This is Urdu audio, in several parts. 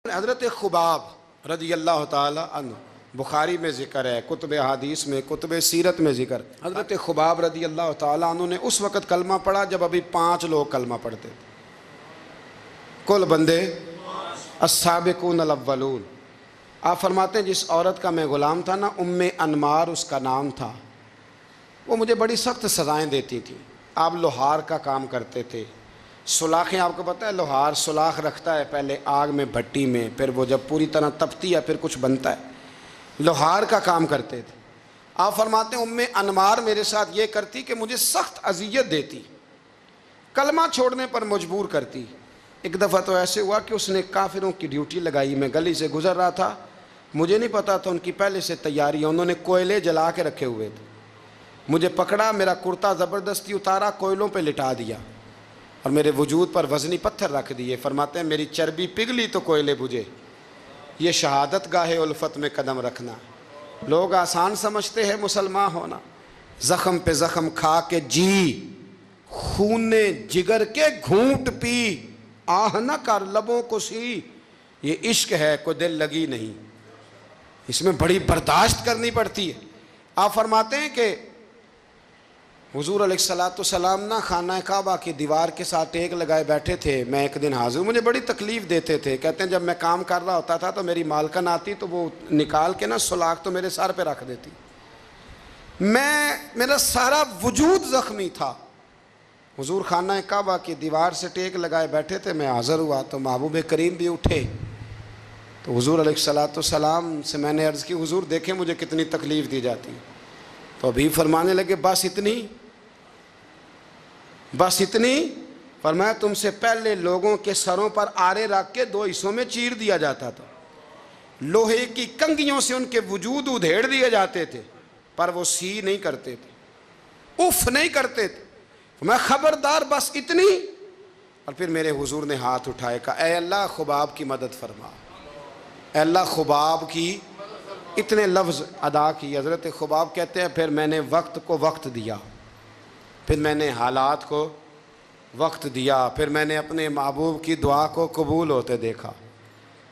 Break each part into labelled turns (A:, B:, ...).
A: حضرت خباب رضی اللہ تعالی عنہ، بخاری میں ذکر ہے، کتب حدیث میں، کتب سیرت میں ذکر۔ حضرت خباب رضی اللہ تعالی عنہ نے اس وقت کلمہ پڑھا جب ابھی 5 لوگ کلمہ پڑھتے تھے، کل بندے السابقون الاولون۔ آپ فرماتے ہیں جس عورت کا میں غلام تھا نا، ام انمار اس کا نام تھا، وہ مجھے بڑی سخت سزائیں دیتی تھی۔ آپ لوہار کا کام کرتے تھے، سلاخیں، آپ کو پتہ ہے لوہار سلاخ رکھتا ہے پہلے آگ میں بھٹی میں، پھر وہ جب پوری طرح تپتی ہے پھر کچھ بنتا ہے، لوہار کا کام کرتے تھے۔ آپ فرماتے ہیں ام انمار میرے ساتھ یہ کرتی کہ مجھے سخت اذیت دیتی، کلمہ چھوڑنے پر مجبور کرتی۔ ایک دفعہ تو ایسے ہوا کہ اس نے کافروں کی ڈیوٹی لگائی، میں گلی سے گزر رہا تھا، مجھے نہیں پتا تھا ان کی پہلے سے تیاری ہے، انہوں نے کوئلے جلا کے رکھے ہوئے تھے، مجھے پکڑا، میرا کرتا زبردستی اتارا، کوئلوں پہ لٹا دیا اور میرے وجود پر وزنی پتھر رکھ دیے۔ فرماتے ہیں میری چربی پگھلی تو کوئلے بجھے۔ یہ شہادت گاہ الفت میں قدم رکھنا، لوگ آسان سمجھتے ہیں مسلمان ہونا، زخم پہ زخم کھا کے جی، خون جگر کے گھونٹ پی، آہ نہ کر لبوں کو سی، یہ عشق ہے کوئی دل لگی نہیں، اس میں بڑی برداشت کرنی پڑتی ہے۔ آپ فرماتے ہیں کہ حضور علیہ السلام نا خانہ کعبہ کی دیوار کے ساتھ ٹیک لگائے بیٹھے تھے، میں ایک دن حاضر، مجھے بڑی تکلیف دیتے تھے، کہتے ہیں جب میں کام کر رہا ہوتا تھا تو میری مالکن آتی تو وہ نکال کے نا سلاخ تو میرے سر پہ رکھ دیتی، میرا سارا وجود زخمی تھا۔ حضور خانہ کعبہ کی دیوار سے ٹیک لگائے بیٹھے تھے، میں حاضر ہوا تو محبوب کریم بھی اٹھے، تو حضور علیہ السلام سے میں نے عرض کی حضور دیکھیں مجھے کتنی تکلیف دی جاتی، تو ابھی فرمانے لگے بس اتنی، فرمایا تم سے پہلے لوگوں کے سروں پر آرے رکھ کے 2 حصوں میں چیر دیا جاتا تھا، لوہے کی کنگھیوں سے ان کے وجود ادھیڑ دیے جاتے تھے، پر وہ سی نہیں کرتے تھے، اف نہیں کرتے تھے، میں خبردار بس اتنی۔ اور پھر میرے حضور نے ہاتھ اٹھائے، کہا اے اللہ خباب کی مدد فرما، اے اللہ خباب کی، اتنے لفظ ادا کی۔ حضرت خباب کہتے ہیں پھر میں نے وقت کو وقت دیا، پھر میں نے حالات کو وقت دیا، پھر میں نے اپنے محبوب کی دعا کو قبول ہوتے دیکھا۔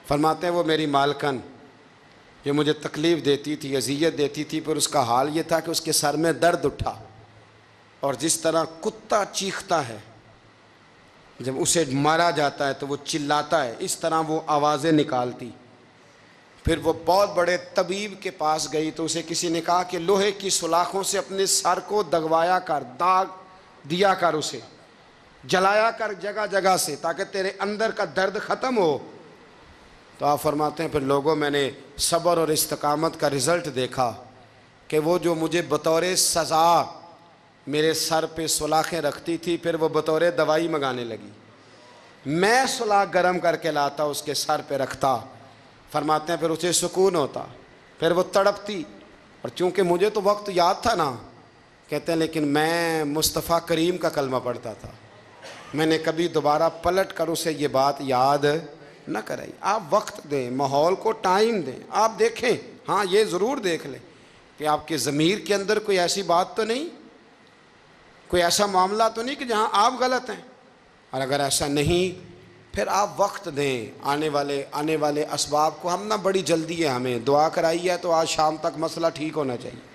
A: فرماتے ہیں وہ میری مالکن جو مجھے تکلیف دیتی تھی، اذیت دیتی تھی، پھر اس کا حال یہ تھا کہ اس کے سر میں درد اٹھا، اور جس طرح کتا چیختا ہے جب اسے مارا جاتا ہے تو وہ چلاتا ہے، اس طرح وہ آوازیں نکالتی۔ پھر وہ بہت بڑے طبیب کے پاس گئی تو اسے کسی نے کہا کہ لوہے کی سلاخوں سے اپنے سر کو دگوایا کر، داغ دیا کر، اسے جلایا کر جگہ جگہ سے تاکہ تیرے اندر کا درد ختم ہو۔ تو آپ فرماتے ہیں پھر لوگوں میں نے صبر اور استقامت کا رزلٹ دیکھا کہ وہ جو مجھے بطور سزا میرے سر پہ سلاخیں رکھتی تھی، پھر وہ بطور دوائی منگانے لگی، میں سلاخ گرم کر کے لاتا اس کے سر پہ رکھتا، فرماتے ہیں پھر اسے سکون ہوتا، پھر وہ تڑپتی، اور چونکہ مجھے تو وقت یاد تھا نا، کہتے ہیں لیکن میں مصطفیٰ کریم کا کلمہ پڑھتا تھا، میں نے کبھی دوبارہ پلٹ کر اسے یہ بات یاد نہ کرائی۔ آپ وقت دیں، ماحول کو ٹائم دیں، آپ دیکھیں، ہاں یہ ضرور دیکھ لیں کہ آپ کے ضمیر کے اندر کوئی ایسی بات تو نہیں، کوئی ایسا معاملہ تو نہیں کہ جہاں آپ غلط ہیں، اور اگر ایسا نہیں پھر آپ وقت دیں آنے والے اسباب کو۔ ہم نہ بڑی جلدی ہے، ہمیں دعا کرائی ہے تو آج شام تک مسئلہ ٹھیک ہونا چاہیے۔